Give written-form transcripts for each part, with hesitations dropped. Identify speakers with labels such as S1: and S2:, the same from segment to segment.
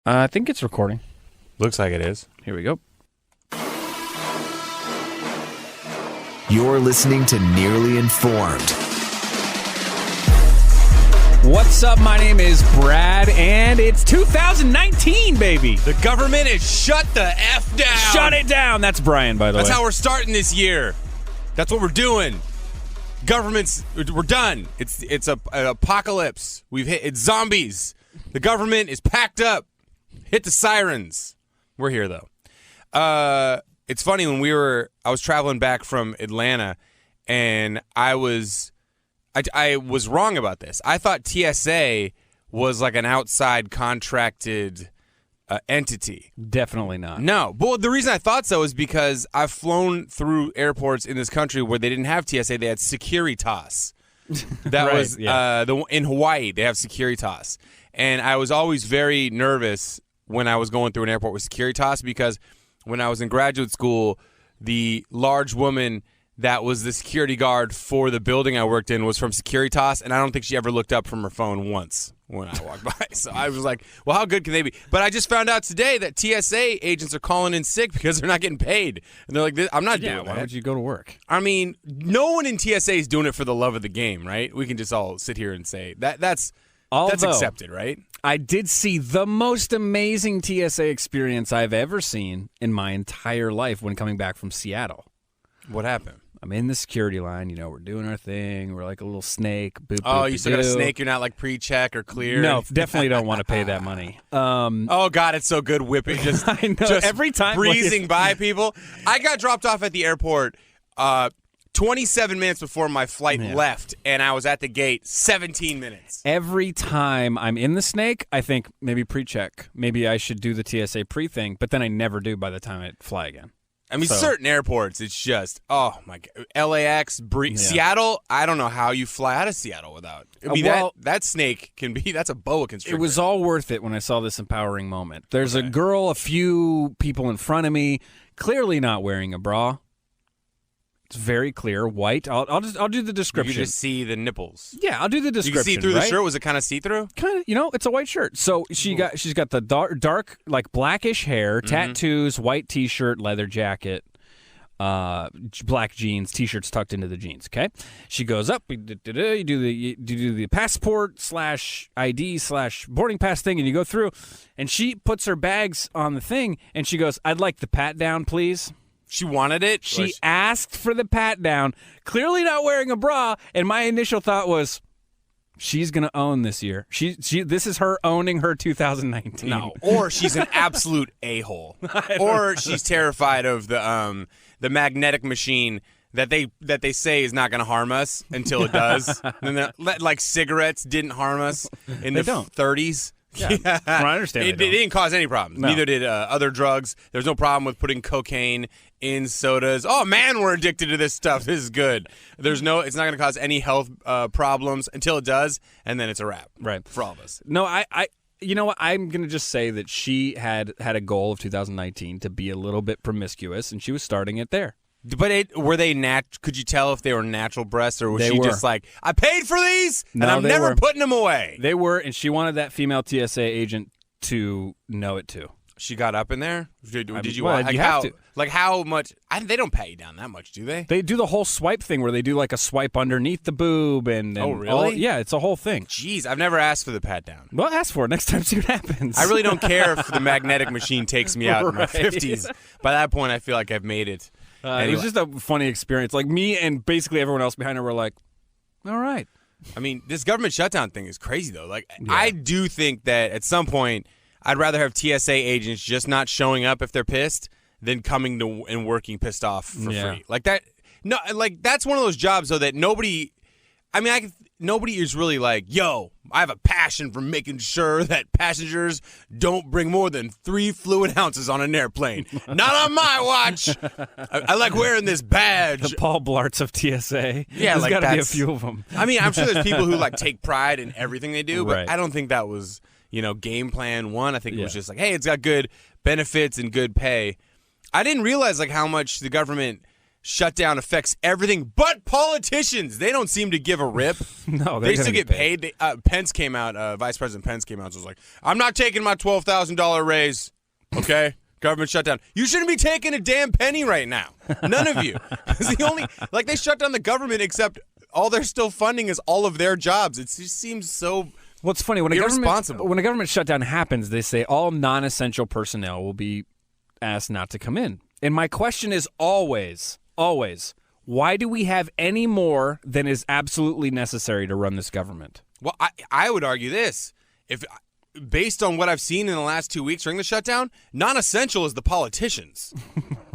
S1: I think it's recording.
S2: Looks like it is.
S1: Here we go.
S3: You're listening to Nearly Informed.
S1: What's up? My name is Brad, and it's 2019, baby.
S2: The government is shut the F down.
S1: Shut it down. That's Brian, by the way.
S2: That's how we're starting this year. That's what we're doing. We're done. It's an apocalypse. It's zombies. The government is packed up. Hit the sirens. We're here, though. It's funny, I was traveling back from Atlanta, and I was wrong about this. I thought TSA was like an outside contracted entity.
S1: Definitely not.
S2: No. But the reason I thought so is because I've flown through airports in this country where they didn't have TSA. They had Securitas. That
S1: Right,
S2: was in Hawaii. They have Securitas. And I was always very nervous when I was going through an airport with Securitas because when I was in graduate school, the large woman that was the security guard for the building I worked in was from Securitas, and I don't think she ever looked up from her phone once when I walked by. So I was like, well, how good can they be? But I just found out today that TSA agents are calling in sick because they're not getting paid. And they're like, I'm not doing that.
S1: Why would you go to work?
S2: I mean, no one in TSA is doing it for the love of the game, right? We can just all sit here and say that's accepted, right?
S1: I did see the most amazing TSA experience I've ever seen in my entire life when coming back from Seattle.
S2: What happened?
S1: I'm in the security line. We're doing our thing. We're like a little snake. Boop,
S2: oh, you still got a snake? You're not like pre-check or clear?
S1: No, definitely don't want to pay that money.
S2: Oh, God, it's so good whipping. Just,
S1: I know.
S2: Just
S1: every time
S2: breezing by people. I got dropped off at the airport 27 minutes before my flight left, and I was at the gate 17 minutes.
S1: Every time I'm in the snake, I think maybe pre-check. Maybe I should do the TSA pre-thing, but then I never do by the time I fly again.
S2: I mean, certain airports, it's just, oh, my God. LAX, Seattle, I don't know how you fly out of Seattle without. I mean, that snake that's a boa constrictor.
S1: It was all worth it when I saw this empowering moment. There's a girl a few people in front of me, clearly not wearing a bra. It's very clear, white. I'll do the description.
S2: You just see the nipples.
S1: Yeah, I'll do the description.
S2: You can see through the shirt. Was it kind of see-through?
S1: Kind of. It's a white shirt. So she's got the dark like blackish hair, tattoos, white T-shirt, leather jacket, black jeans, T-shirts tucked into the jeans. Okay. She goes up. You do the passport /ID /boarding pass thing, and you go through. And she puts her bags on the thing, and she goes, "I'd like the pat down, please."
S2: She wanted it?
S1: She asked for the pat down, clearly not wearing a bra, and my initial thought was, she's going to own this year. This is her owning her 2019.
S2: No, or she's an absolute a-hole. Or she's terrified of the magnetic machine that they say is not going to harm us until it does. And like cigarettes didn't harm us in the 30s.
S1: Yeah. I understand.
S2: It didn't cause any problems. No. Neither did other drugs. There's no problem with putting cocaine in sodas. Oh man, we're addicted to this stuff. This is good. It's not going to cause any health problems until it does, and then it's a wrap.
S1: Right.
S2: For all of us.
S1: No, I you know what? I'm going to just say that she had a goal of 2019 to be a little bit promiscuous, and she was starting it there.
S2: But were they could you tell if they were natural breasts, or was she just like, I paid for these, and I'm never putting them away?
S1: They were, and she wanted that female TSA agent to know it too.
S2: She got up in there? Did you
S1: well,
S2: want
S1: you have to.
S2: Like how much? They don't pat you down that much, do they?
S1: They do the whole swipe thing where they do like a swipe underneath the boob. And
S2: oh, really?
S1: Yeah, it's a whole thing.
S2: Jeez, I've never asked for the pat down.
S1: Well, ask for it next time, see what happens.
S2: I really don't care if the magnetic machine takes me out in my 50s. By that point, I feel like I've made it.
S1: Anyway. It was just a funny experience. Like me and basically everyone else behind her were like, all right.
S2: I mean, this government shutdown thing is crazy, though. Like, I do think that at some point, I'd rather have TSA agents just not showing up if they're pissed than coming to and working pissed off for free. Like that. No, like that's one of those jobs though that nobody. I mean, nobody is really like, yo, I have a passion for making sure that passengers don't bring more than 3 fluid ounces on an airplane. Not on my watch. I like wearing this badge.
S1: The Paul Blarts of TSA.
S2: Yeah,
S1: there's
S2: like
S1: got to be a few of them.
S2: I mean, I'm sure there's people who like take pride in everything they do, but
S1: Right.
S2: I don't think that was, game plan one. I think it was just like, hey, it's got good benefits and good pay. I didn't realize like how much the government shutdown affects everything but politicians. They don't seem to give a rip.
S1: No,
S2: they still get paid. Pence came out, Vice President Pence came out and was like, I'm not taking my $12,000 raise, okay? Government shutdown. You shouldn't be taking a damn penny right now. None of you. Because they shut down the government, except all they're still funding is all of their jobs. It just seems so
S1: Well, it's funny. When a government shutdown happens, they say all non-essential personnel will be asked not to come in. And my question is always, why do we have any more than is absolutely necessary to run this government?
S2: Well, I would argue this. Based on what I've seen in the last 2 weeks during the shutdown, non-essential is the politicians.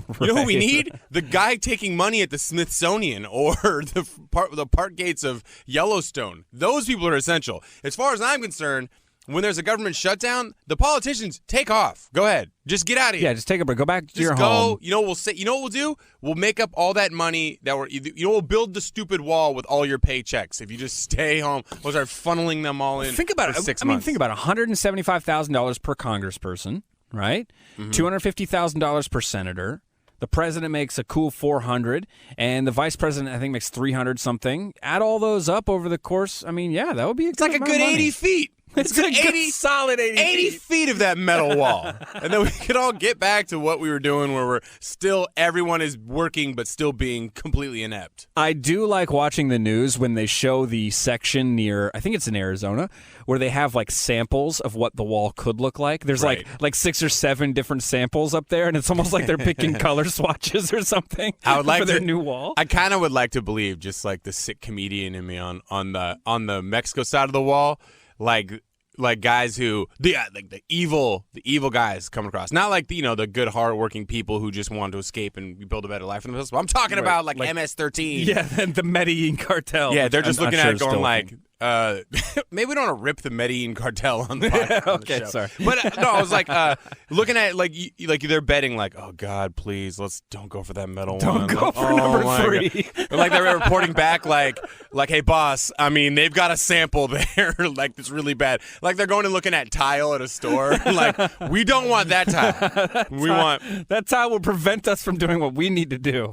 S2: Right. You know who we need? The guy taking money at the Smithsonian or the park gates of Yellowstone. Those people are essential. As far as I'm concerned, when there's a government shutdown, the politicians take off. Go ahead. Just get out of here.
S1: Yeah, just take a break. Go back to your
S2: home.
S1: home.
S2: You know what we'll do? We'll make up all that money that we'll build the stupid wall with all your paychecks. If you just stay home, we'll start funneling them all in.
S1: Think about
S2: for
S1: it.
S2: 6 months.
S1: Think about it. $175,000 per congressperson, right? Mm-hmm. $250,000 per senator. The president makes a cool $400, and the vice president, I think, makes $300 something. Add all those up over the course. That would be
S2: it's like a good 80 feet.
S1: It's a good solid 80
S2: feet of that metal wall. And then we could all get back to what we were doing where everyone is working but still being completely inept.
S1: I do like watching the news when they show the section near, I think it's in Arizona, where they have like samples of what the wall could look like. There's
S2: right.
S1: like 6 or 7 different samples up there, and it's almost like they're picking color swatches or something for their new wall.
S2: I kind of would like to believe, just like the sick comedian in me on the Mexico side of the wall, like guys who the evil guys coming across, not like the good hardworking people who just want to escape and build a better life for themselves. But I'm talking about like MS-13.
S1: Yeah, and the Medellin cartel.
S2: Yeah, they're just looking at it going like, maybe we don't want to rip the Medellin cartel on the podcast.
S1: Okay,
S2: on the show.
S1: sorry.
S2: But no, I was like looking at it like they're betting like, oh God, please don't go for that metal one.
S1: Don't go for number 3.
S2: Like they're reporting back like, hey boss, they've got a sample there like it's really bad. Like they're going and looking at tile at a store. Like we don't want that tile.
S1: That tile will prevent us from doing what we need to do.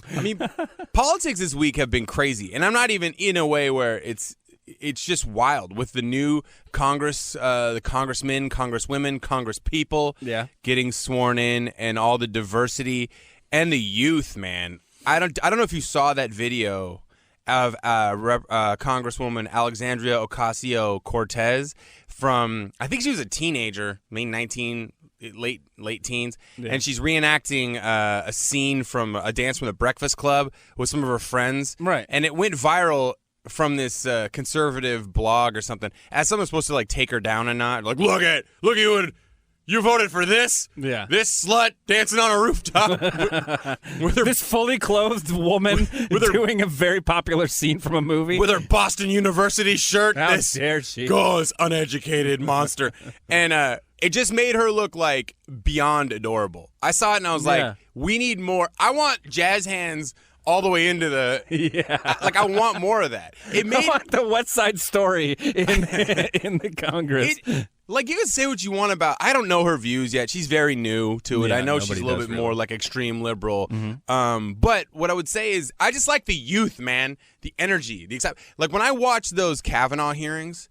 S2: Politics this week have been crazy, and I'm not even in a way where it's just wild with the new Congress, the congressmen, congresswomen, congresspeople getting sworn in, and all the diversity and the youth. Man, I don't know if you saw that video of Congresswoman Alexandria Ocasio-Cortez from, I think she was a teenager, maybe 19, late teens, and she's reenacting a scene from a dance from the Breakfast Club with some of her friends,
S1: right?
S2: And it went viral from this conservative blog or something, as someone's supposed to like take her down a notch. Like, look at you voted for this?
S1: Yeah.
S2: This slut dancing on a rooftop with her,
S1: this fully clothed woman doing a very popular scene from a movie
S2: with her Boston University shirt.
S1: How
S2: this
S1: dare she?
S2: Goes uneducated monster. And it just made her look like beyond adorable. I saw it and I was like, we need more. I want jazz hands all the way into the I want more of that. I
S1: want the West Side Story in the Congress.
S2: Like, you can say what you want about, I don't know her views yet. She's very new to it. I know she's a little bit more like extreme liberal. Mm-hmm. But what I would say is I just like the youth, man. The energy, the excitement. Like when I watch those Kavanaugh hearings,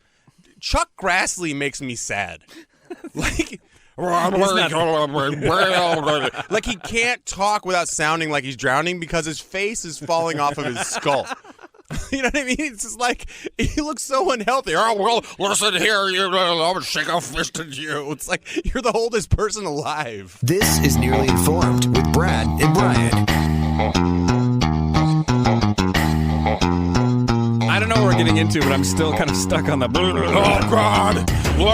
S2: Chuck Grassley makes me sad. Like like he can't talk without sounding like he's drowning because his face is falling off of his skull. You know what I mean? It's just like he looks so unhealthy. Oh, well, listen here, I'm gonna shake a fist at you. It's like you're the oldest person alive.
S3: This is Nearly Informed with Brad and Brian.
S1: I don't know what we're getting into, but I'm still kind of stuck on the.
S2: Oh God! Well,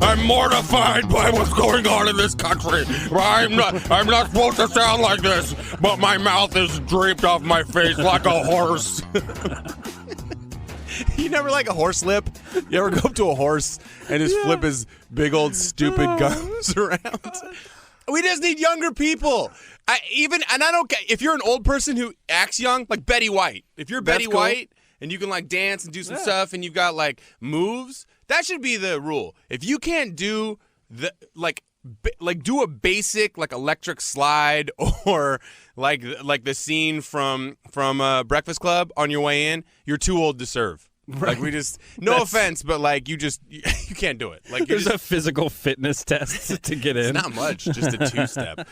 S2: I'm mortified by what's going on in this country. I'm not supposed to sound like this, but my mouth is draped off my face like a horse. You never like a horse lip? You ever go up to a horse and just flip his big old stupid gums around? We just need younger people. I don't care if you're an old person who acts young, like Betty White. If you're Betty White and you can like dance and do some stuff and you've got like moves, that should be the rule. If you can't do do a basic like electric slide or like the scene from Breakfast Club on your way in. You're too old to serve. Right. Like we just offense, but like you can't do it. Like
S1: there's a physical fitness test to get in.
S2: It's not much, just a 2-step.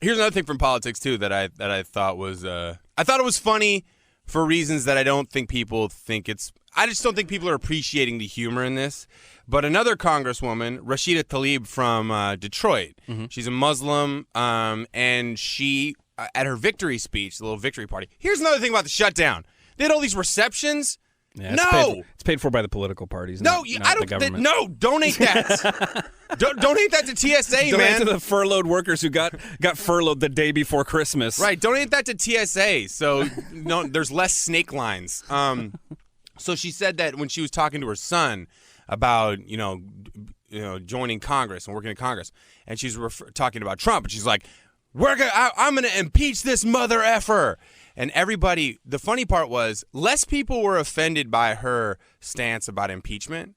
S2: Here's another thing from politics too that I thought was I thought it was funny for reasons that I don't think people think it's. I just don't think people are appreciating the humor in this. But another congresswoman, Rashida Tlaib from Detroit, she's a Muslim, and she, at her victory speech, the little victory party, here's another thing about the shutdown. They had all these receptions.
S1: Yeah,
S2: no!
S1: It's paid for by the political parties,
S2: no,
S1: not the government.
S2: No, donate that. Donate that to TSA,
S1: donate
S2: man.
S1: to the furloughed workers who got furloughed the day before Christmas.
S2: Right, donate that to TSA so no, there's less snake lines. So she said that when she was talking to her son about, joining Congress and working in Congress, and she's talking about Trump, and she's like, I'm going to impeach this mother effer. And everybody, the funny part was, less people were offended by her stance about impeachment.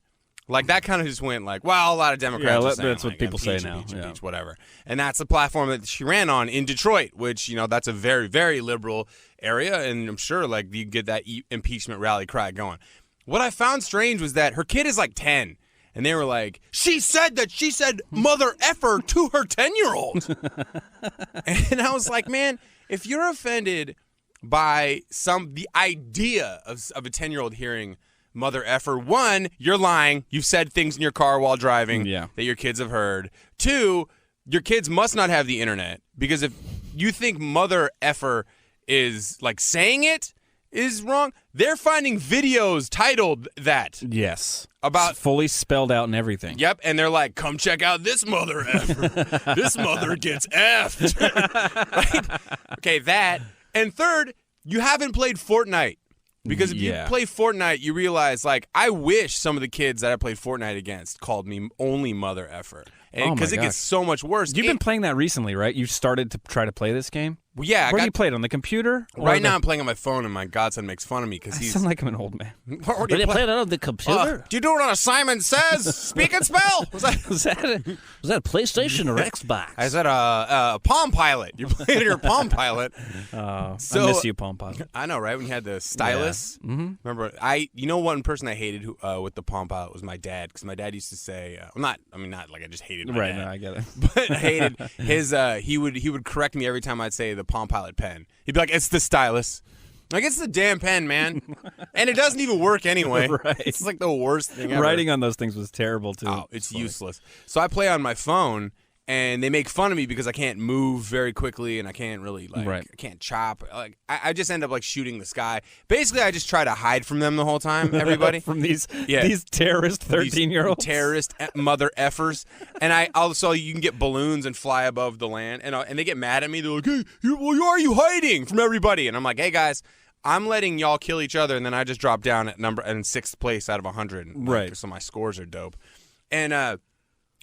S2: Like, that kind of just went like, well, a lot of Democrats are saying,
S1: that's what
S2: like,
S1: people say
S2: impeach,
S1: now.
S2: impeach, whatever. And that's the platform that she ran on in Detroit, which, that's a very, very liberal area, and I'm sure, like, you get that impeachment rally cry going. What I found strange was that her kid is, like, 10, and they were like, she said mother effer to her 10-year-old. And I was like, man, if you're offended by the idea of a 10-year-old hearing mother effer, one, you're lying. You've said things in your car while driving that your kids have heard. Two, your kids must not have the internet, because if you think mother effer is like saying it is wrong, they're finding videos titled that.
S1: Yes.
S2: About
S1: it's fully spelled out and everything.
S2: Yep, and they're like, come check out this mother effer. This mother gets effed. Right? Okay, that. And third, you haven't played Fortnite. Because if you play Fortnite, you realize, like, I wish some of the kids that I played Fortnite against called me only mother effer. Because it gets so much worse.
S1: You've been playing that recently, right? You started to try to play this game?
S2: Well, yeah.
S1: Where do you play it? On the computer?
S2: Right now I'm playing on my phone, and my godson makes fun of me because he's...
S1: I sound like I'm an old man.
S2: What
S4: do you play it on the computer?
S2: Do you do it on a Simon Says? Speak and spell.
S4: Was that a PlayStation or Xbox?
S2: I said a Palm Pilot. You played your Palm Pilot.
S1: I miss you, Palm Pilot.
S2: I know, right? When you had the stylus.
S1: Yeah. Mm-hmm.
S2: Remember, one person I hated with the Palm Pilot was my dad, because my dad used to say, not like I just hated my dad.
S1: Right, no, I get it.
S2: But I hated his, he would correct me every time I'd say the Palm Pilot pen. He'd be like, it's the stylus. Like, it's the damn pen, man. And it doesn't even work anyway.
S1: Right.
S2: It's like the worst thing ever.
S1: Writing on those things was terrible, too.
S2: Oh, it's useless. So I play on my phone, and they make fun of me because I can't move very quickly, and I can't really, I can't chop. Like, I just end up, like, shooting the sky. Basically, I just try to hide from them the whole time, everybody.
S1: From these terrorist 13-year-olds?
S2: Terrorist mother effers. And also, you can get balloons and fly above the land, and they get mad at me. They're like, hey, why are you hiding from everybody? And I'm like, hey, guys, I'm letting y'all kill each other, and then I just drop down at in sixth place out of 100.
S1: Right.
S2: So my scores are dope. And,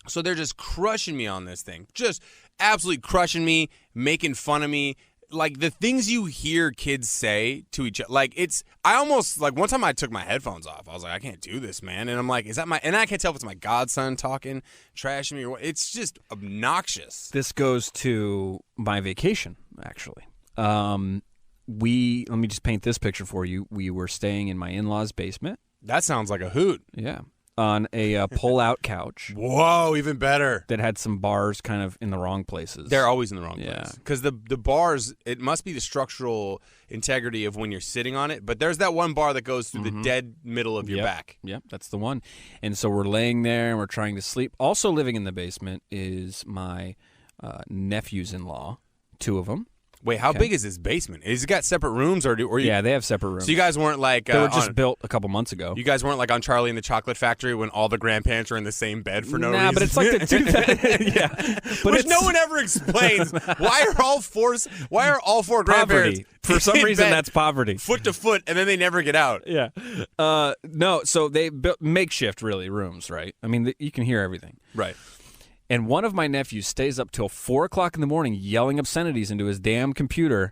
S2: so they're just crushing me on this thing. Just absolutely crushing me, making fun of me. Like, the things you hear kids say to each other. Like, I almost, like, one time I took my headphones off. I was like, I can't do this, man. And I'm like, and I can't tell if it's my godson talking, trashing me, or what. It's just obnoxious.
S1: This goes to my vacation, actually. Let me just paint this picture for you. We were staying in my in-laws' basement.
S2: That sounds like a hoot.
S1: Yeah. On a pull-out couch.
S2: Whoa, even better.
S1: That had some bars kind of in the wrong places.
S2: They're always in the wrong
S1: Yeah.
S2: place. Because the bars, it must be the structural integrity of when you're sitting on it, but there's that one bar that goes through the dead middle of your back.
S1: Yep, that's the one. And so we're laying there and we're trying to sleep. Also living in the basement is my nephews-in-law, 2 of them.
S2: Wait, how big is this basement? Is it got separate rooms, or you?
S1: Yeah, they have separate rooms.
S2: So you guys weren't like
S1: they were just built a couple months ago.
S2: You guys weren't like on Charlie and the Chocolate Factory when all the grandparents are in the same bed for no reason.
S1: Nah, but it's like the two. Yeah, but
S2: which no one ever explains. Why are all four grandparents
S1: for some
S2: in
S1: reason?
S2: bed,
S1: That's poverty,
S2: foot to foot, and then they never get out.
S1: Yeah, no. So they built makeshift really rooms, right? I mean, you can hear everything,
S2: right?
S1: And one of my nephews stays up till 4 o'clock in the morning yelling obscenities into his damn computer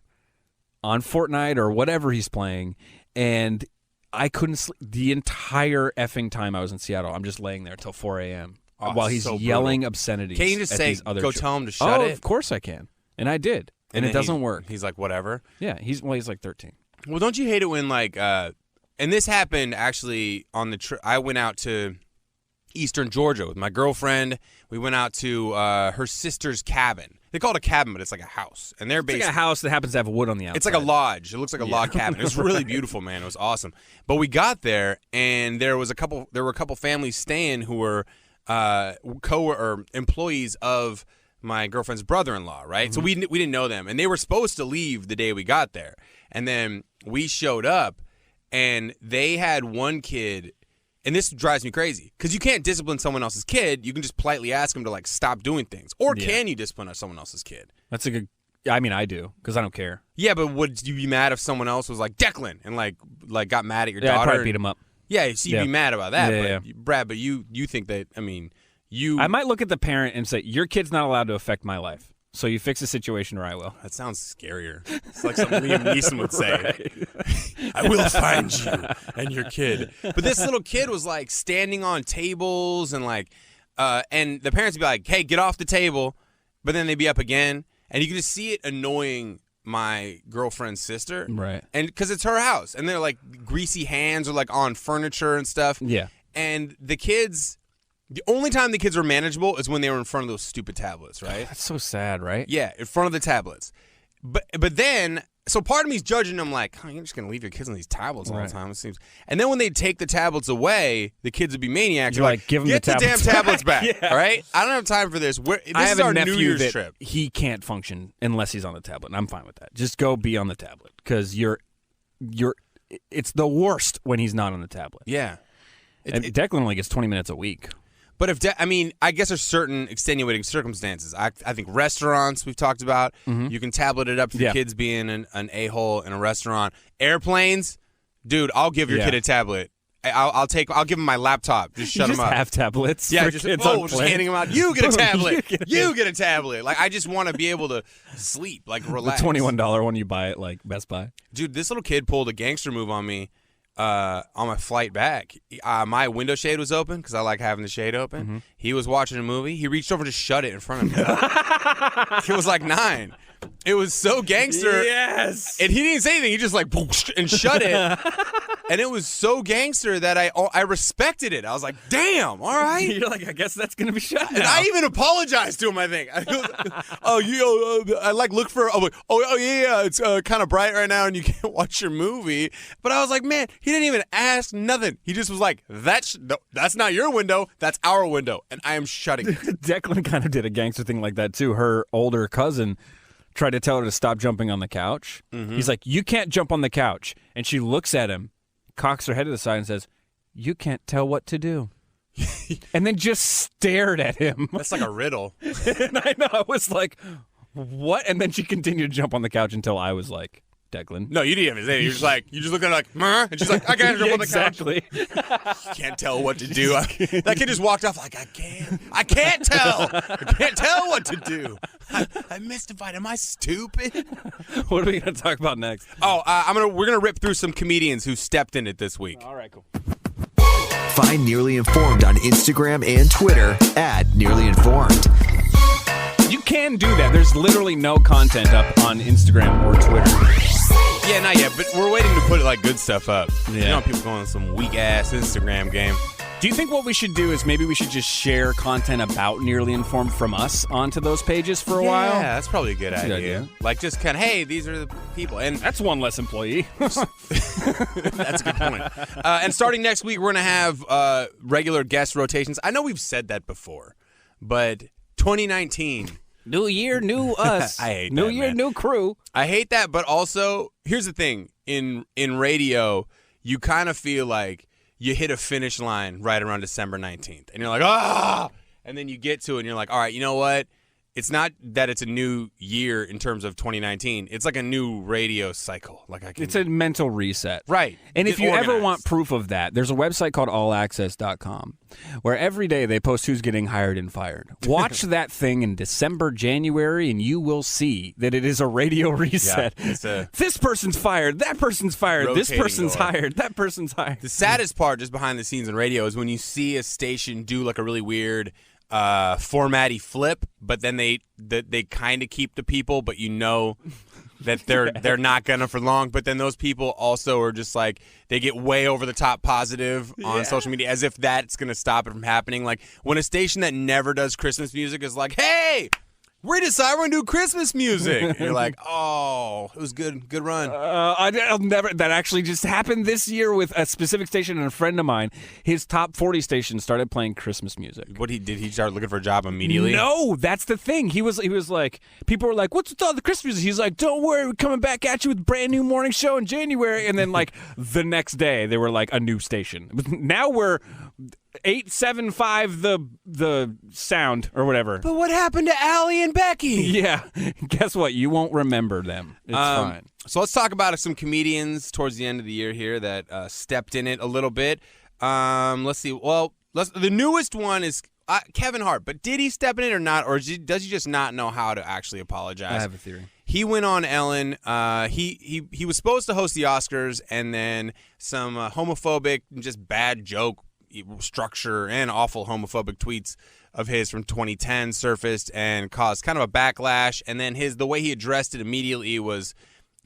S1: on Fortnite or whatever he's playing, and I couldn't sleep the entire effing time I was in Seattle. I'm just laying there till 4 a.m. while he's
S2: so
S1: yelling obscenities.
S2: Can't you just
S1: at
S2: say,
S1: these other
S2: go
S1: children.
S2: tell him to shut it?
S1: Of course I can. And I did. And it
S2: then
S1: doesn't work.
S2: He's like, whatever.
S1: Yeah, he's like 13.
S2: Well, don't you hate it when like, and this happened actually on the trip. I went out to Eastern Georgia with my girlfriend. We went out to her sister's cabin. They call it a cabin, but it's like a house. And they're
S1: It's
S2: based
S1: like a house that happens to have wood on the outside.
S2: It's like a lodge. It looks like a log cabin. It was really beautiful, man. It was awesome. But we got there, and there were a couple families staying who were employees of my girlfriend's brother-in-law, right? So we didn't know them, and they were supposed to leave the day we got there. And then we showed up, and they had one kid. And this drives me crazy because you can't discipline someone else's kid. You can just politely ask them to like stop doing things. Or can you discipline someone else's kid?
S1: That's a good. I mean, I do because I don't care.
S2: Yeah, but would you be mad if someone else was like Declan and like got mad at your
S1: Yeah,
S2: daughter?
S1: I'd probably beat him up.
S2: Yeah, so you'd be mad about that.
S1: Yeah,
S2: but Brad, but you think that? I mean, you.
S1: I might look at the parent and say, "Your kid's not allowed to affect my life." So you fix the situation or I will.
S2: That sounds scarier. It's like something Liam Neeson would say. I will find you and your kid. But this little kid was like standing on tables and like, and the parents would be like, hey, get off the table. But then they'd be up again. And you could just see it annoying my girlfriend's sister.
S1: Right.
S2: And because it's her house. And they're like greasy hands are like on furniture and stuff.
S1: Yeah.
S2: And the kids. The only time the kids were manageable is when they were in front of those stupid tablets, right?
S1: That's so sad, right?
S2: Yeah, in front of the tablets. But then, so part of me is judging them like, oh, you're just going to leave your kids on these tablets all the time, it seems. And then when they take the tablets away, the kids would be maniacs.
S1: You're like, give them
S2: get
S1: the
S2: damn tablets back,
S1: Yeah.
S2: all right? I don't have time for this. This
S1: I have
S2: is our
S1: a nephew
S2: New Year's
S1: that
S2: trip.
S1: he can't function unless he's on the tablet, and I'm fine with that. Just go be on the tablet because it's the worst when he's not on the tablet.
S2: Yeah.
S1: And Declan only gets 20 minutes a week.
S2: But I guess there's certain extenuating circumstances. I think restaurants we've talked about. You can tablet it up for your kids being an a-hole in a restaurant. Airplanes, dude, I'll give your kid a tablet. I'll give him my laptop. Just shut him up.
S1: Have tablets.
S2: Yeah,
S1: for
S2: just
S1: kids on
S2: just
S1: planes.
S2: handing them out. You get a tablet. You get a tablet. Like I just want to be able to sleep, like relax.
S1: The $21 one you buy at like Best Buy.
S2: Dude, this little kid pulled a gangster move on me. On my flight back, my window shade was open because I like having the shade open. He was watching a movie. He reached over and just shut it in front of me. He was like 9. It was so gangster.
S1: Yes.
S2: And he didn't say anything. He just like and shut it. And it was so gangster that I respected it. I was like, damn, all right.
S1: You're like, I guess that's going to be shut
S2: And
S1: now.
S2: I even apologized to him, I think. I like look for, yeah, it's kind of bright right now and you can't watch your movie. But I was like, man, he didn't even ask nothing. He just was like, that's not your window, that's our window. And I am shutting it.
S1: Declan kind of did a gangster thing like that too. Her older cousin tried to tell her to stop jumping on the couch. He's like, you can't jump on the couch. And she looks at him, cocks her head to the side and says, you can't tell what to do. And then just stared at him.
S2: That's like a riddle.
S1: And I know, I was like, what? And then she continued to jump on the couch until I was like, Declan.
S2: No, you didn't even say it. You're just like, you just look at her like, Meh? And she's like, I can't jump on the couch.
S1: Exactly.
S2: Can't tell what to do. That kid just walked off like, I can't tell. I can't tell what to do. I'm mystified. Am I stupid?
S1: What are we going to talk about next?
S2: Oh, we're gonna rip through some comedians who stepped in it this week.
S1: All right, cool.
S3: Find Nearly Informed on Instagram and Twitter at Nearly Informed.
S1: You can do that. There's literally no content up on Instagram or Twitter.
S2: Yeah, not yet, but we're waiting to put like good stuff up.
S1: Yeah.
S2: You know, people going on some weak ass Instagram game.
S1: Do you think what we should do is maybe we should just share content about Nearly Informed from us onto those pages for a while?
S2: Yeah, that's probably a good
S1: a good
S2: idea.
S1: idea.
S2: Like just kind of, hey, these are the people, and
S1: That's one less employee.
S2: that's a good point. And starting next week, we're gonna have regular guest rotations. I know we've said that before, but 2019.
S1: New year, new us.
S2: I hate
S1: new
S2: that,
S1: year,
S2: man.
S1: new crew.
S2: I hate that, but also here's the thing: in radio, you kind of feel like you hit a finish line right around December 19th, and you're like, ah, and then you get to it, and you're like, all right, you know what? It's not that it's a new year in terms of 2019. It's like a new radio cycle. Like
S1: It's a mental reset.
S2: right.
S1: And if
S2: Get
S1: you ever
S2: organized.
S1: want proof of that, there's a website called allaccess.com where every day they post who's getting hired and fired. Watch that thing in December, January, and you will see that it is a radio reset.
S2: it's a
S1: This person's fired. That person's fired. This
S2: rotating
S1: person's
S2: door.
S1: hired. That person's hired.
S2: The saddest part, just behind the scenes in radio, is when you see a station do like a really weird formatty flip, but then they kind of keep the people, but you know that they're not gonna for long. But then those people also are just like, they get way over the top positive on social media, as if that's gonna stop it from happening. Like when a station that never does Christmas music is like, hey, we decided we're gonna do Christmas music. And you're like, oh, it was good run.
S1: I'll never. That actually just happened this year with a specific station and a friend of mine. His top 40 station started playing Christmas music.
S2: What did he start looking for a job immediately?
S1: No, that's the thing. He was like, people were like, what's with all the Christmas music? He's like, don't worry, we're coming back at you with a brand new morning show in January. And then like the next day, they were like a new station. Now we're 875 the sound or whatever.
S2: But what happened to Allie and Becky?
S1: Yeah. Guess what? You won't remember them. It's fine.
S2: So let's talk about some comedians towards the end of the year here that stepped in it a little bit. Let's see. Well, the newest one is Kevin Hart. But did he step in it or not? Or does he just not know how to actually apologize?
S1: I have a theory.
S2: He went on Ellen. He was supposed to host the Oscars, and then some homophobic, just bad joke structure and awful homophobic tweets of his from 2010 surfaced and caused kind of a backlash. And then the way he addressed it immediately was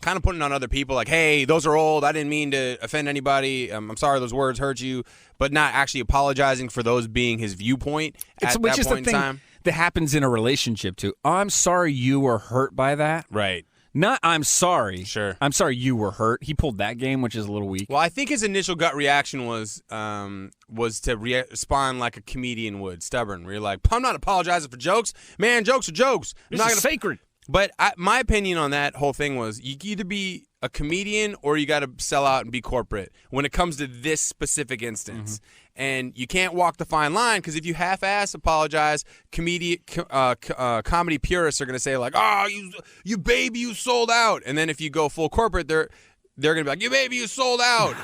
S2: kind of putting on other people like, hey, those are old. I didn't mean to offend anybody. I'm sorry those words hurt you, but not actually apologizing for those being his viewpoint at
S1: Which
S2: that
S1: is
S2: point
S1: the
S2: in
S1: thing
S2: time.
S1: that happens in a relationship too. I'm sorry you were hurt by that.
S2: Right.
S1: Not I'm sorry.
S2: Sure.
S1: I'm sorry you were hurt. He pulled that game, which is a little weak.
S2: Well, I think his initial gut reaction was to respond like a comedian would, stubborn, where you're like, I'm not apologizing for jokes. Man, jokes are jokes. I'm
S1: This
S2: not
S1: is
S2: gonna...
S1: sacred.
S2: But my opinion on that whole thing was you can either be a comedian or you got to sell out and be corporate when it comes to this specific instance. And you can't walk the fine line, because if you half-ass apologize, comedy purists are going to say like, oh, you baby, you sold out. And then if you go full corporate, they're going to be like, you baby, you sold out.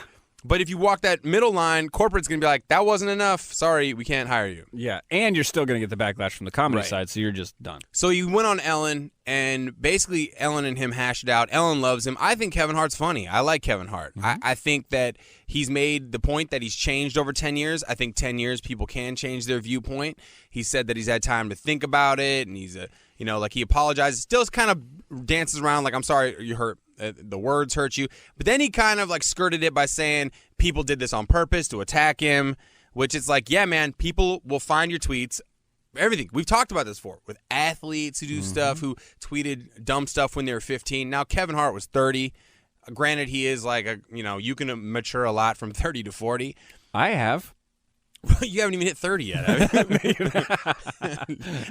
S2: But if you walk that middle line, corporate's going to be like, that wasn't enough. Sorry, we can't hire you.
S1: Yeah, and you're still going to get the backlash from the comedy
S2: Right.
S1: side, so you're just done.
S2: So he went on Ellen, and basically Ellen and him hashed it out. Ellen loves him. I think Kevin Hart's funny. I like Kevin Hart. I think that he's made the point that he's changed over 10 years. I think 10 years people can change their viewpoint. He said that he's had time to think about it, and he's like he apologizes. Still kind of dances around like, I'm sorry you hurt. The words hurt you. But then he kind of like skirted it by saying people did this on purpose to attack him, which is like, yeah, man, people will find your tweets. Everything. We've talked about this before with athletes who do stuff, who tweeted dumb stuff when they were 15. Now Kevin Hart was 30. Granted, he is like you can mature a lot from 30 to 40.
S1: I have.
S2: You haven't even hit 30 yet.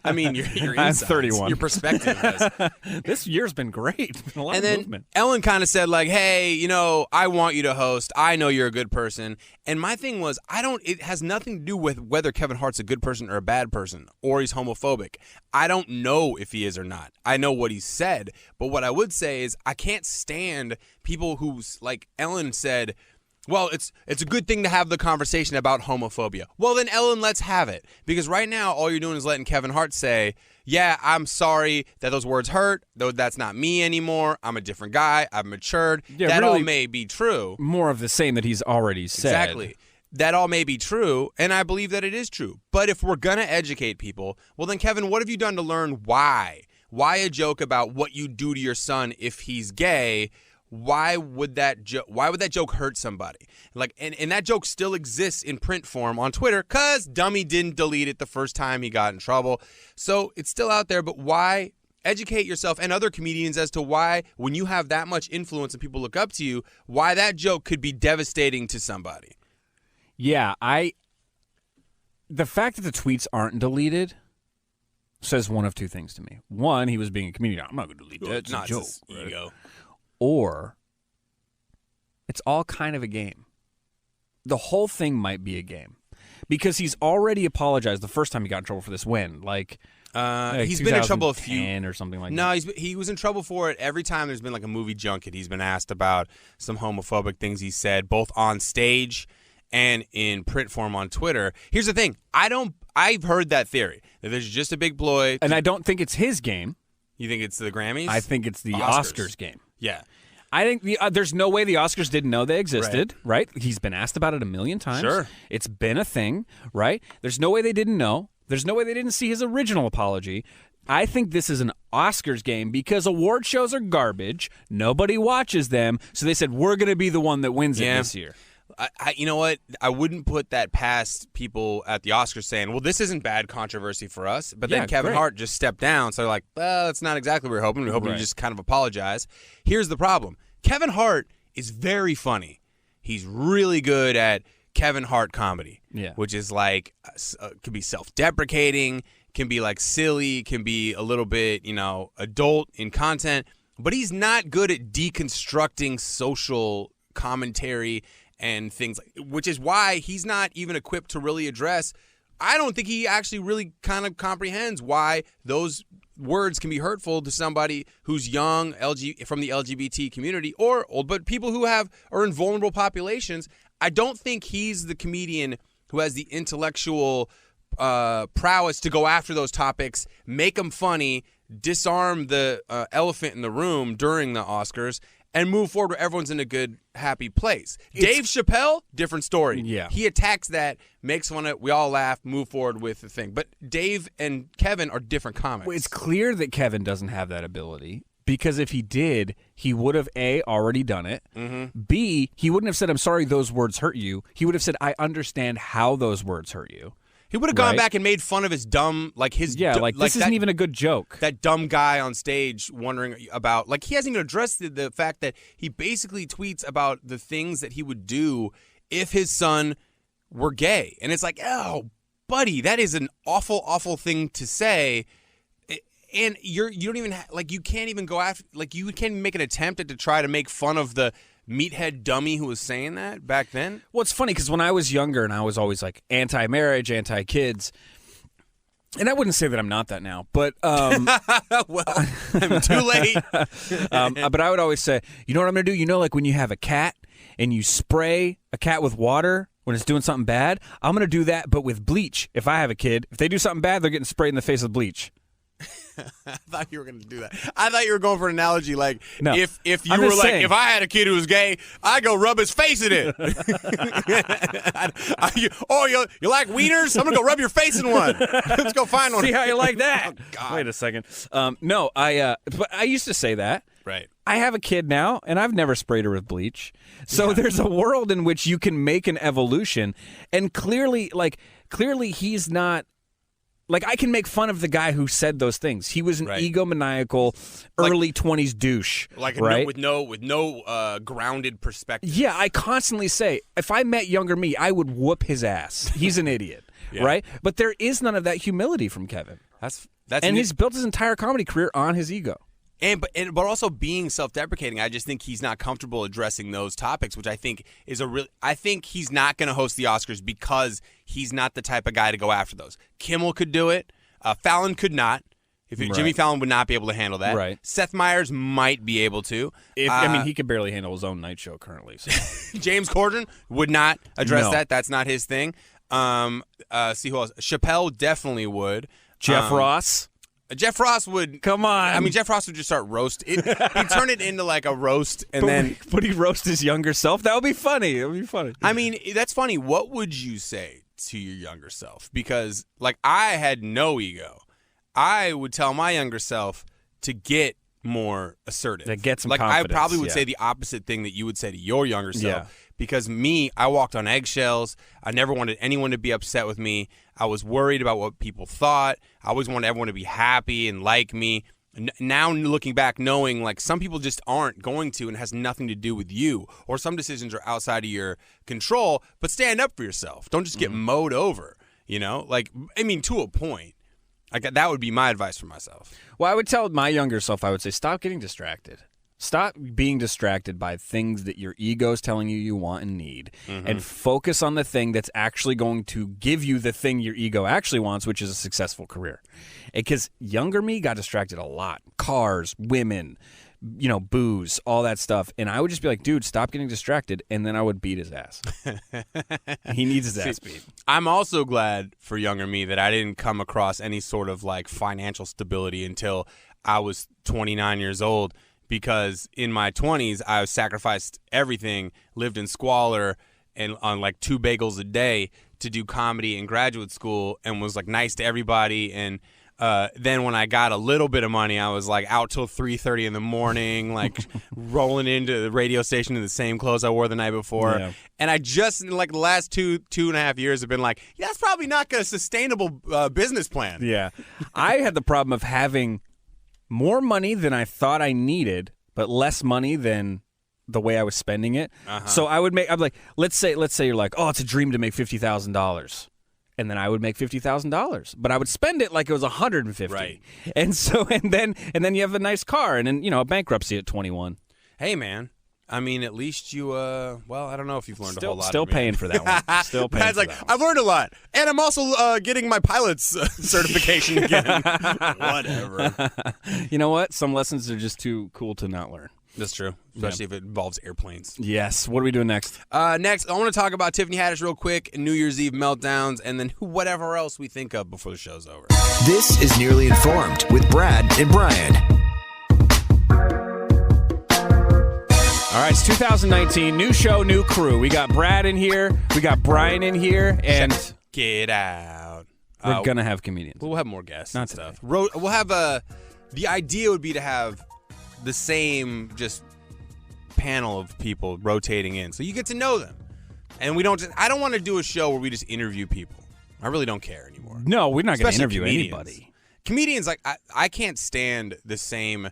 S2: I mean, your
S1: I'm
S2: insights,
S1: 31.
S2: your perspective of this.
S1: This year's been great. A lot
S2: And
S1: of
S2: then
S1: movement.
S2: Ellen kind of said like, hey, I want you to host. I know you're a good person. And my thing was, it has nothing to do with whether Kevin Hart's a good person or a bad person or he's homophobic. I don't know if he is or not. I know what he said. But what I would say is I can't stand people who's like Ellen said, well, it's a good thing to have the conversation about homophobia. Well, then, Ellen, let's have it. Because right now, all you're doing is letting Kevin Hart say, yeah, I'm sorry that those words hurt, though that's not me anymore. I'm a different guy. I've matured.
S1: Yeah,
S2: that
S1: really
S2: all may be true.
S1: More of the same that he's already said.
S2: Exactly. That all may be true, and I believe that it is true. But if we're going to educate people, well, then, Kevin, what have you done to learn why? Why a joke about what you do to your son if he's gay? Why would that joke hurt somebody? Like, and that joke still exists in print form on Twitter because Dummy didn't delete it the first time he got in trouble. So it's still out there, but why? Educate yourself and other comedians as to why, when you have that much influence and people look up to you, why that joke could be devastating to somebody.
S1: Yeah, the fact that the tweets aren't deleted says one of two things to me. One, he was being a comedian. I'm not going to delete that. It's a joke.
S2: Ego.
S1: Or it's all kind of a game. The whole thing might be a game because he's already apologized the first time he got in trouble for this. When? Like
S2: he's been in trouble a few
S1: or something like that.
S2: No, he was in trouble for it every time there's been like a movie junket. He's been asked about some homophobic things he said, both on stage and in print form on Twitter. Here's the thing. I've heard that theory that there's just a big ploy.
S1: And I don't think it's his game.
S2: You think it's the Grammys?
S1: I think it's the Oscars game.
S2: Yeah.
S1: I think there's no way the Oscars didn't know they existed, right? He's been asked about it a million times.
S2: Sure.
S1: It's been a thing, right? There's no way they didn't know. There's no way they didn't see his original apology. I think this is an Oscars game because award shows are garbage. Nobody watches them. So they said, we're going to be the one that wins it this year.
S2: You know what? I wouldn't put that past people at the Oscars saying, well, this isn't bad controversy for us. But then Kevin Hart just stepped down. So they're like, well, that's not exactly what we're hoping. We're hoping you just kind of apologize. Here's the problem. Kevin Hart is very funny. He's really good at Kevin Hart comedy, which is like, could be self-deprecating, can be like silly, can be a little bit, adult in content. But he's not good at deconstructing social commentary and things, which is why he's not even equipped to really address. I don't think he actually really kind of comprehends why those words can be hurtful to somebody who's young, from the LGBT community, or old, but people who are in vulnerable populations. I don't think he's the comedian who has the intellectual prowess to go after those topics, make them funny, disarm the elephant in the room during the Oscars, and move forward where everyone's in a good, happy place. Dave Chappelle, different story.
S1: Yeah.
S2: He attacks that, makes fun of it, we all laugh, move forward with the thing. But Dave and Kevin are different comics.
S1: Well, it's clear that Kevin doesn't have that ability because if he did, he would have, A, already done it. Mm-hmm. B, he wouldn't have said, I'm sorry those words hurt you. He would have said, I understand how those words hurt you.
S2: He would have gone back and made fun of his dumb, this
S1: isn't even a good joke.
S2: That dumb guy on stage wondering about, he hasn't even addressed the fact that he basically tweets about the things that he would do if his son were gay. And it's like, oh, buddy, that is an awful, awful thing to say. And you don't even, you can't even go after, you can't make an attempt to try to make fun of the meathead dummy who was saying that back then.
S1: Well, it's funny because when I was younger and I was always anti-marriage, anti-kids, and I wouldn't say that I'm not that now, but
S2: well, I'm too late.
S1: But I would always say, you know what I'm going to do? When you have a cat and you spray a cat with water when it's doing something bad, I'm going to do that, but with bleach. If I have a kid, if they do something bad, they're getting sprayed in the face with bleach.
S2: I thought you were going to do that. I thought you were going for an analogy
S1: no,
S2: if you were saying, if I had a kid who was gay, I'd go rub his face in it. You like wieners? I'm going to go rub your face in one. Let's go find one.
S1: See how you like that.
S2: Oh, God.
S1: Wait a second. No, but I used to say that.
S2: Right.
S1: I have a kid now, and I've never sprayed her with bleach. So there's a world in which you can make an evolution, and clearly he's not. I can make fun of the guy who said those things. He was an egomaniacal, early 20s douche, right?
S2: With no grounded perspective.
S1: Yeah, I constantly say, if I met younger me, I would whoop his ass. He's an idiot, right? But there is none of that humility from Kevin. He's built his entire comedy career on his ego.
S2: But also being self-deprecating, I just think he's not comfortable addressing those topics, which I think is I think he's not going to host the Oscars because he's not the type of guy to go after those. Kimmel could do it. Fallon could not. Jimmy Fallon would not be able to handle that.
S1: Right.
S2: Seth Meyers might be able to.
S1: He could barely handle his own night show currently. So.
S2: James Corden would not address that. That's not his thing. See who else? Chappelle definitely would.
S1: Jeff Ross.
S2: Jeff Ross would.
S1: Come on.
S2: I mean, Jeff Ross would just start roast. He'd turn it into a roast, and
S1: Would he roast his younger self? That would be funny. It would be funny.
S2: I mean, that's funny. What would you say to your younger self? Because, I had no ego. I would tell my younger self to get more assertive.
S1: To get some confidence.
S2: I probably would say the opposite thing that you would say to your younger self. Yeah. Because I walked on eggshells. I never wanted anyone to be upset with me. I was worried about what people thought. I always wanted everyone to be happy and like me. Now looking back, knowing some people just aren't going to, and it has nothing to do with you, or some decisions are outside of your control, but stand up for yourself. Don't just get mowed over, to a point. That would be my advice for myself.
S1: Well, I would tell my younger self, I would say, stop getting distracted. Stop being distracted by things that your ego is telling you want and need, and focus on the thing that's actually going to give you the thing your ego actually wants, which is a successful career. Because younger me got distracted a lot. Cars, women, booze, all that stuff. And I would just be like, dude, stop getting distracted. And then I would beat his ass. He needs his ass beat.
S2: I'm also glad for younger me that I didn't come across any sort of financial stability until I was 29 years old. Because in my 20s, I sacrificed everything, lived in squalor, and on 2 bagels a day to do comedy in graduate school and was like nice to everybody. And then when I got a little bit of money, I was like out till 3:30 in the morning, like rolling into the radio station in the same clothes I wore the night before. Yeah. And I just in like the last two and a half years have been like, yeah, that's probably not a sustainable business plan.
S1: Yeah. I had the problem of having more money than I thought I needed, but less money than the way I was spending it. So I'm like, let's say you're like, oh, it's a dream to make $50,000. And then I would make $50,000, but I would spend it like it was $150.
S2: Right.
S1: And so, and then you have a nice car, and then a bankruptcy at 21.
S2: Hey, man. I mean, at least you. Well, I don't know if you've learned a whole lot.
S1: Still paying for that one. Still paying.
S2: Pad's like, I've learned a lot, and I'm also getting my pilot's certification again. Whatever.
S1: You know what? Some lessons are just too cool to not learn.
S2: That's true, especially if it involves airplanes.
S1: Yes. What are we doing next?
S2: Next, I want to talk about Tiffany Haddish real quick, New Year's Eve meltdowns, and then whatever else we think of before the show's over.
S3: This is Nearly Informed with Brad and Brian.
S1: All right, it's 2019, new show, new crew. We got Brad in here, we got Brian in here, and
S2: get out.
S1: We're gonna have comedians.
S2: We'll have more guests
S1: Not
S2: and stuff. We'll have the idea would be to have the same just panel of people rotating in, so you get to know them. And I don't want to do a show where we just interview people. I really don't care anymore.
S1: No, we're not going to
S2: Especially
S1: interview
S2: comedians.
S1: anybody.
S2: Comedians, like I can't stand the same.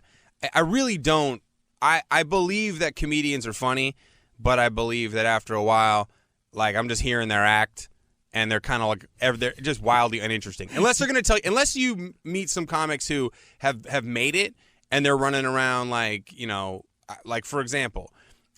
S2: I really don't. I believe that comedians are funny, but I believe that after a while, like I'm just hearing their act, and they're kind of like they're just wildly uninteresting. Unless they're going to tell you, unless you meet some comics who have made it and they're running around like like for example,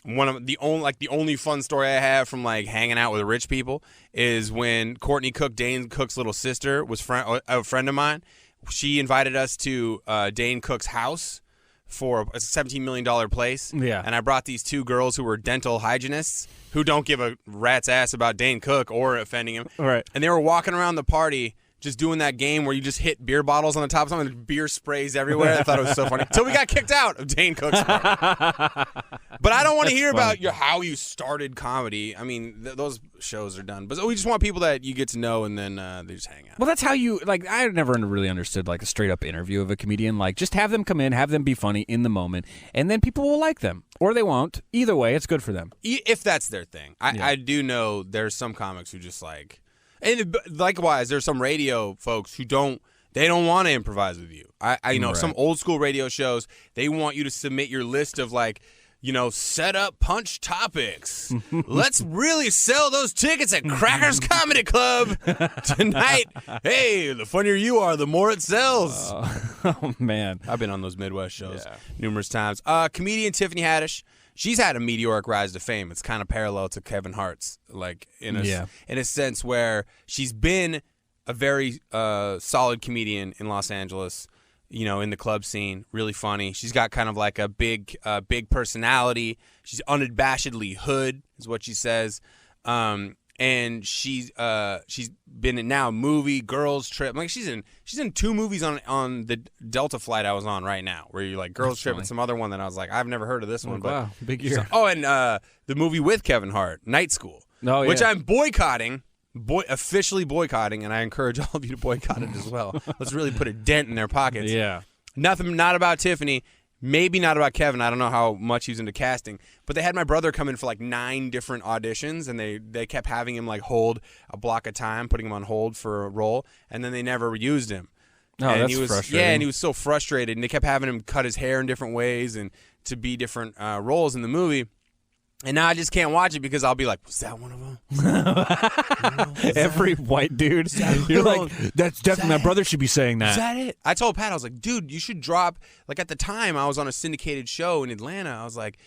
S2: one of the only fun story I have from like hanging out with rich people is when Courtney Cook, Dane Cook's little sister, was a friend of mine. She invited us to Dane Cook's house for a $17 million place.
S1: Yeah.
S2: And I brought these two girls who were dental hygienists who don't give a rat's ass about Dane Cook or offending him.
S1: All right.
S2: And they were walking around the party just doing that game where you just hit beer bottles on the top of something and beer sprays everywhere. I thought it was so funny. Until we got kicked out of Dane Cook's party. But I don't want to hear about how you started comedy. I mean, those shows are done. But we just want people that you get to know and then they just hang out.
S1: Well, that's how you, like, I never really understood, like, a straight-up interview of a comedian. Like, just have them come in, have them be funny in the moment, and then people will like them. Or they won't. Either way, it's good for them.
S2: If that's their thing. I do know there's some comics who just, like... And likewise, there's some radio folks who don't want to improvise with you. I know some old school radio shows, they want you to submit your list of like, set up punch topics. Let's really sell those tickets at Crackers Comedy Club tonight. Hey, the funnier you are, the more it sells.
S1: Oh, man.
S2: I've been on those Midwest shows numerous times. Comedian Tiffany Haddish. She's had a meteoric rise to fame. It's kind of parallel to Kevin Hart's, like in a sense where she's been a very solid comedian in Los Angeles, in the club scene, really funny. She's got kind of like a big personality. She's unabashedly hood, is what she says. And she's been in now a movie, Girls Trip. Like she's in two movies on the Delta flight I was on right now, where you're like Girls Trip and some other one that I was like, I've never heard of this one. But
S1: wow, big year.
S2: And the movie with Kevin Hart, Night School, which I'm boycotting, officially boycotting, and I encourage all of you to boycott it as well. Let's really put a dent in their pockets.
S1: Yeah.
S2: Nothing, not about Tiffany. Maybe not about Kevin. I don't know how much he's into casting. But they had my brother come in for like 9 different auditions, and they kept having him like hold a block of time, putting him on hold for a role, and then they never used him.
S1: Oh,
S2: and
S1: that's
S2: he was,
S1: frustrating.
S2: Yeah, and he was so frustrated, and they kept having him cut his hair in different ways and to be different roles in the movie. And now I just can't watch it because I'll be like, was that one of them?
S1: Every white dude, you're like, that's definitely, my brother should be saying that.
S2: Is that it? I told Pat, I was like, dude, you should drop, like at the time I was on a syndicated show in Atlanta. I was like,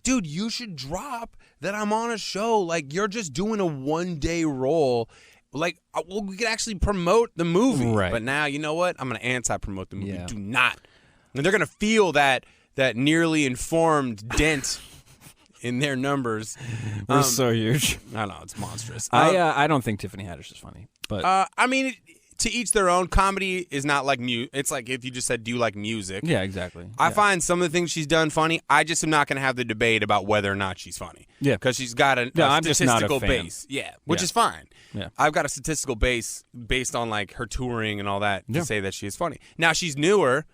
S2: dude, you should drop that I'm on a show. Like, you're just doing a one-day role. Like, well, we could actually promote the movie.
S1: Right.
S2: But now, you know what? I'm going to anti-promote the movie.
S1: Yeah.
S2: Do not. And they're going to feel that nearly informed dent in their numbers.
S1: We're so huge.
S2: I know, it's monstrous.
S1: I don't think Tiffany Haddish is funny, but
S2: I mean, to each their own. Comedy is not like it's like if you just said, do you like music?
S1: Yeah, exactly.
S2: I find some of the things she's done funny. I just am not going to have the debate about whether or not she's funny.
S1: Yeah.
S2: Because she's got a
S1: I'm just not a
S2: statistical
S1: fan.
S2: base. Yeah, which is fine.
S1: Yeah.
S2: I've got a statistical base based on like her touring and all that to say that she is funny. Now she's newer.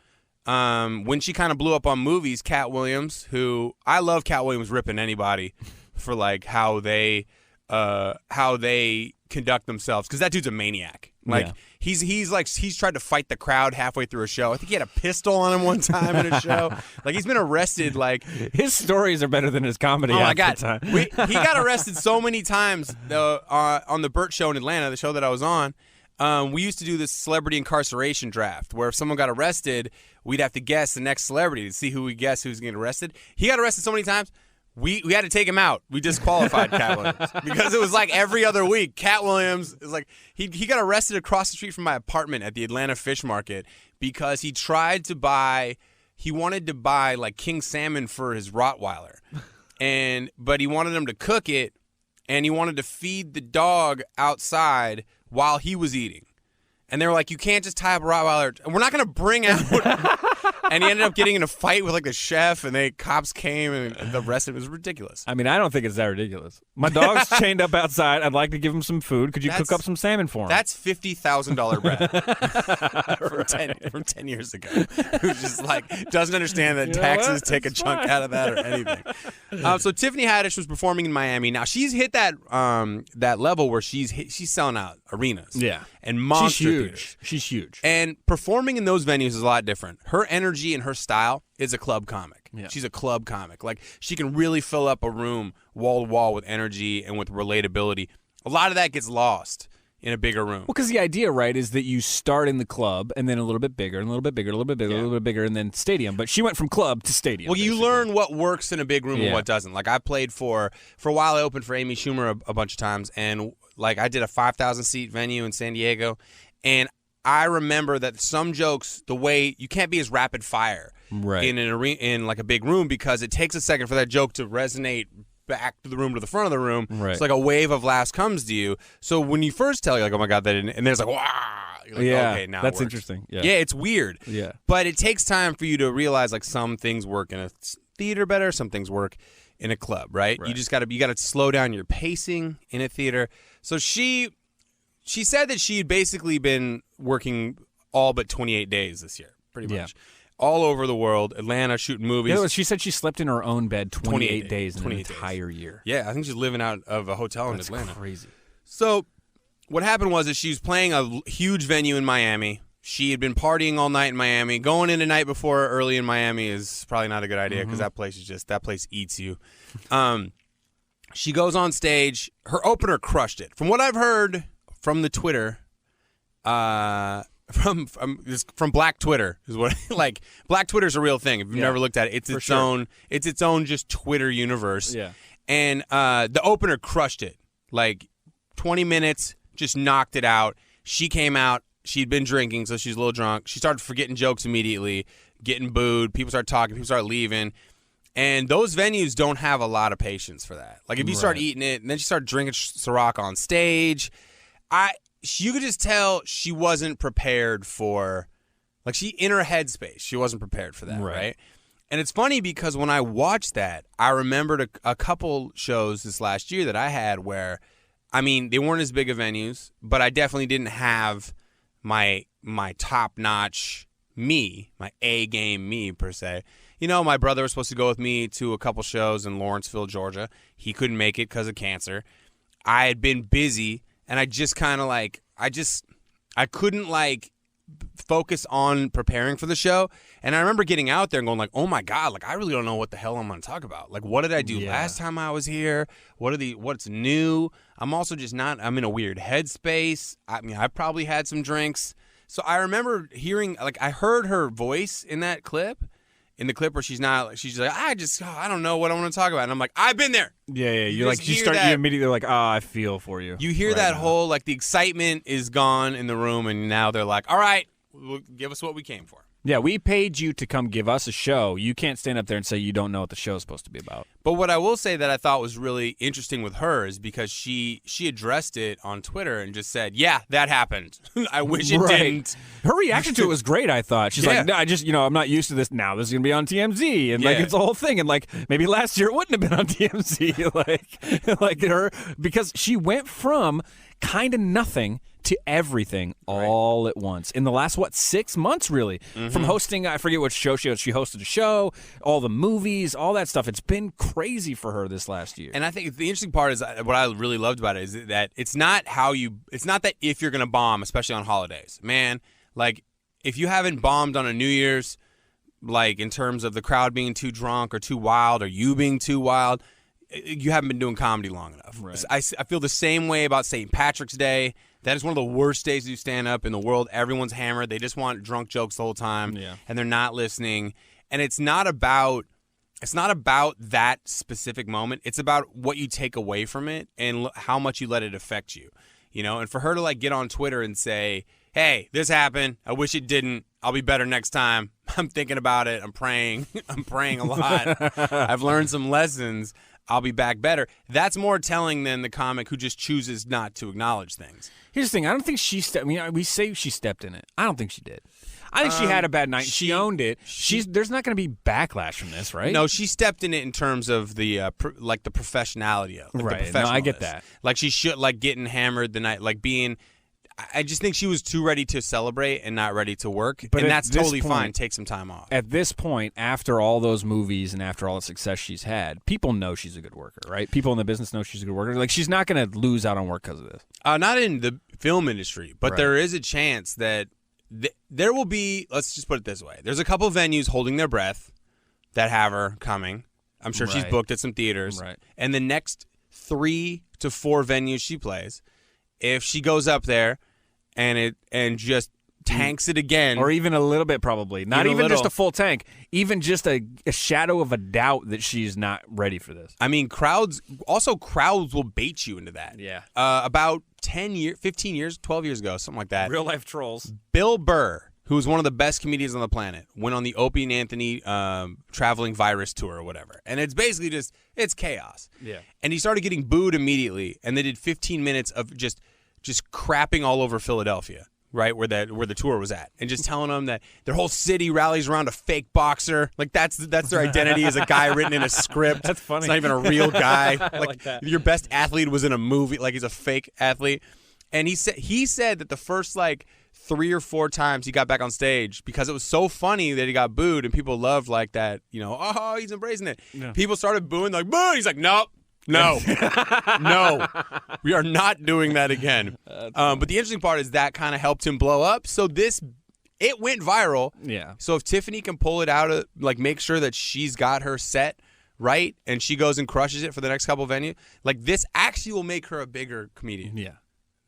S2: When she kind of blew up on movies, Cat Williams, who I love Cat Williams ripping anybody for like how they conduct themselves, because that dude's a maniac. Like he's tried to fight the crowd halfway through a show. I think he had a pistol on him one time in a show. Like he's been arrested. Like
S1: his stories are better than his comedy.
S2: oh my
S1: half
S2: god,
S1: the time.
S2: He got arrested so many times on the Burt Show in Atlanta, the show that I was on. We used to do this celebrity incarceration draft where if someone got arrested, we'd have to guess the next celebrity to see who we guess who's getting arrested. He got arrested so many times, we had to take him out. We disqualified Cat Williams because it was like every other week. Cat Williams is like he got arrested across the street from my apartment at the Atlanta Fish Market because he wanted to buy like king salmon for his Rottweiler, but he wanted him to cook it, and he wanted to feed the dog outside while he was eating. And they were like, you can't just tie up a Rottweiler. We're not going to bring out. And he ended up getting in a fight with like the chef, and cops came, and the rest of it was ridiculous.
S1: I mean, I don't think it's that ridiculous. My dog's chained up outside. I'd like to give him some food. Could you cook up some salmon for him?
S2: That's $50,000 Brad from 10 years ago. Who just like doesn't understand that taxes take a chunk out of that or anything. So Tiffany Haddish was performing in Miami. Now she's hit that level where she's selling out arenas.
S1: Yeah.
S2: And monster
S1: She's huge.
S2: theaters.
S1: She's huge.
S2: And performing in those venues is a lot different. Her energy and her style is a club comic.
S1: Yeah.
S2: She's a club comic. Like, she can really fill up a room wall to wall with energy and with relatability. A lot of that gets lost in a bigger room.
S1: Well, because the idea, right, is that you start in the club and then a little bit bigger and a little bit bigger, a little bit bigger, a little bit bigger, and then stadium. But she went from club to stadium.
S2: Well, you learn what works in a big room and
S1: Yeah.
S2: what doesn't. Like, I played for a while, I opened for Amy Schumer a bunch of times, and like I did a 5,000-seat venue in San Diego, and I remember that some jokes, the way you can't be as rapid fire
S1: Right.
S2: in an arena, in like a big room, because it takes a second for that joke to resonate back to the room to the front of the room.
S1: Right.
S2: It's like a wave of laughs comes to you. So when you first tell, you're like, oh my god, that didn't, and then it's like, wow. You're like,
S1: Yeah,
S2: okay, now it
S1: that's
S2: works.
S1: interesting. Yeah.
S2: Yeah, it's weird.
S1: Yeah.
S2: But it takes time for you to realize like some things work in a theater better, some things work in a club, right? You just gotta slow down your pacing in a theater. So she said that she had basically been working all but 28 days this year, pretty much. All over the world, Atlanta, shooting movies.
S1: Yeah, she said she slept in her own bed 28 days in an
S2: 28
S1: entire year.
S2: Yeah, I think she's living out of a hotel in
S1: That's
S2: Atlanta.
S1: crazy.
S2: So what happened was that she was playing a huge venue in Miami. She had been partying all night in Miami. Going in the night before early in Miami is probably not a good idea because that place eats you. She goes on stage. Her opener crushed it. From what I've heard from the Twitter, from Black Twitter is what like Black Twitter is a real thing. If you've never looked at it, it's its own just Twitter universe.
S1: Yeah.
S2: And the opener crushed it. Like 20 minutes, just knocked it out. She came out. She'd been drinking, so she's a little drunk. She started forgetting jokes immediately, getting booed. People start talking. People start leaving. And those venues don't have a lot of patience for that. Like, if you start eating it, and then she started drinking Ciroc on stage, you could just tell she wasn't prepared for, like, in her headspace, she wasn't prepared for that, right? And it's funny because when I watched that, I remembered a couple shows this last year that I had where, I mean, they weren't as big of venues, but I definitely didn't have my top-notch me, my A-game me, per se. You know, my brother was supposed to go with me to a couple shows in Lawrenceville, Georgia. He couldn't make it because of cancer. I had been busy, and I just kind of like, I couldn't like focus on preparing for the show. And I remember getting out there and going like, oh my God, like I really don't know what the hell I'm going to talk about. Like, what did I do last time I was here? What's new? I'm also just I'm in a weird headspace. I mean, I probably had some drinks. So I remember hearing, like, I heard her voice in that clip. In the clip where she's like, I don't know what I want to talk about. And I'm like, I've been there.
S1: Yeah. You
S2: that-
S1: immediately like, I feel for you.
S2: You hear
S1: right
S2: that
S1: now.
S2: whole, like, the excitement is gone in the room, and now they're like, all right, give us what we came for.
S1: Yeah, we paid you to come give us a show. You can't stand up there and say you don't know what the show is supposed to be about.
S2: But what I will say that I thought was really interesting with her is because she addressed it on Twitter and just said, yeah, that happened. I wish it didn't.
S1: Her reaction to it was great, I thought. She's like, no, I'm not used to this. Now this is going to be on TMZ. And like, it's a whole thing. And like, maybe last year it wouldn't have been on TMZ. like her, because she went from kind of nothing to everything all at once in the last 6 months, really. From hosting, I forget what show she hosted a show, all the movies, all that stuff. It's been crazy for her this last year.
S2: And I think the interesting part is what I really loved about it is that it's not that if you're gonna bomb, especially on holidays, man. Like if you haven't bombed on a New Year's, like in terms of the crowd being too drunk or too wild or you being too wild, you haven't been doing comedy long enough.
S1: Right.
S2: I feel the same way about St. Patrick's Day. That is one of the worst days to do stand-up in the world. Everyone's hammered. They just want drunk jokes the whole time, and they're not listening. And it's not about that specific moment. It's about what you take away from it and how much you let it affect you. You know, and for her to like get on Twitter and say, hey, this happened. I wish it didn't. I'll be better next time. I'm thinking about it. I'm praying. I'm praying a lot. I've learned some lessons. I'll be back better. That's more telling than the comic who just chooses not to acknowledge things.
S1: Here's the thing. I don't think she stepped. I mean, we say she stepped in it. I don't think she did. I think she had a bad night. She owned it. There's not going to be backlash from this, right?
S2: No, she stepped in it in terms of the the professionality of it.
S1: Right. No, I get that.
S2: Like she should getting hammered the night, like being. I just think she was too ready to celebrate and not ready to work, and that's totally fine. Take some time off. At
S1: this point, after all those movies and after all the success she's had, people know she's a good worker, right? People in the business know she's a good worker. Like, she's not going to lose out on work because of this.
S2: Not in the film industry, but there is a chance that there will be, let's just put it this way, there's a couple venues holding their breath that have her coming. I'm sure she's booked at some theaters.
S1: Right.
S2: And the next 3 to 4 venues she plays, if she goes up there and just tanks it again,
S1: or even a little bit, probably not even just a full tank, even just a shadow of a doubt that she's not ready for this.
S2: I mean, crowds will bait you into that.
S1: Yeah.
S2: About 10 years, 15 years, 12 years ago, something like that.
S1: Real life trolls.
S2: Bill Burr, who's one of the best comedians on the planet, went on the Opie and Anthony traveling virus tour or whatever. And it's basically it's chaos.
S1: Yeah.
S2: And he started getting booed immediately, and they did 15 minutes of just crapping all over Philadelphia, right, where the tour was at, and just telling them that their whole city rallies around a fake boxer. Like that's their identity as a guy written in a script.
S1: That's funny.
S2: It's not even a real guy.
S1: like that.
S2: Your best athlete was in a movie, like he's a fake athlete. And he said that the first 3 or 4 times he got back on stage, because it was so funny that he got booed and people loved that, oh, he's embracing it. Yeah. People started booing boo. He's like, nope. No, no, we are not doing that again. But the interesting part is that kind of helped him blow up. So it went viral.
S1: Yeah.
S2: So if Tiffany can pull it out of, make sure that she's got her set right and she goes and crushes it for the next couple venues, this actually will make her a bigger comedian.
S1: Yeah.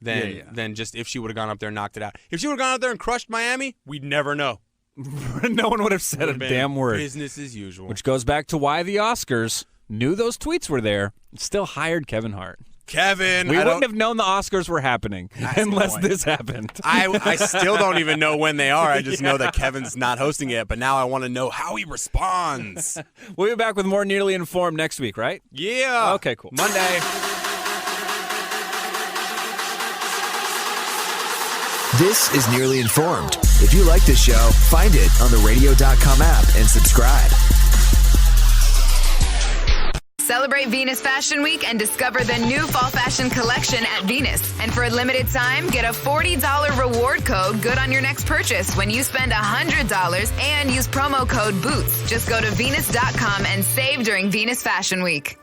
S2: Than just if she would have gone up there and knocked it out. If she would have gone up there and crushed Miami, we'd never know.
S1: No one would have said a damn word.
S2: Business as usual.
S1: Which goes back to why the Oscars knew those tweets were there, still hired Kevin Hart.
S2: Kevin,
S1: we wouldn't have known the Oscars were happening unless this happened.
S2: I still don't even know when they are. I just know that Kevin's not hosting it, but now I want to know how he responds.
S1: We'll be back with more Nearly Informed next week, right?
S2: Yeah.
S1: Okay, cool.
S2: Monday.
S3: This is Nearly Informed. If you like this show, find it on the radio.com app and subscribe.
S5: Celebrate Venus Fashion Week and discover the new fall fashion collection at Venus. And for a limited time, get a $40 reward code good on your next purchase when you spend $100 and use promo code BOOTS. Just go to Venus.com and save during Venus Fashion Week.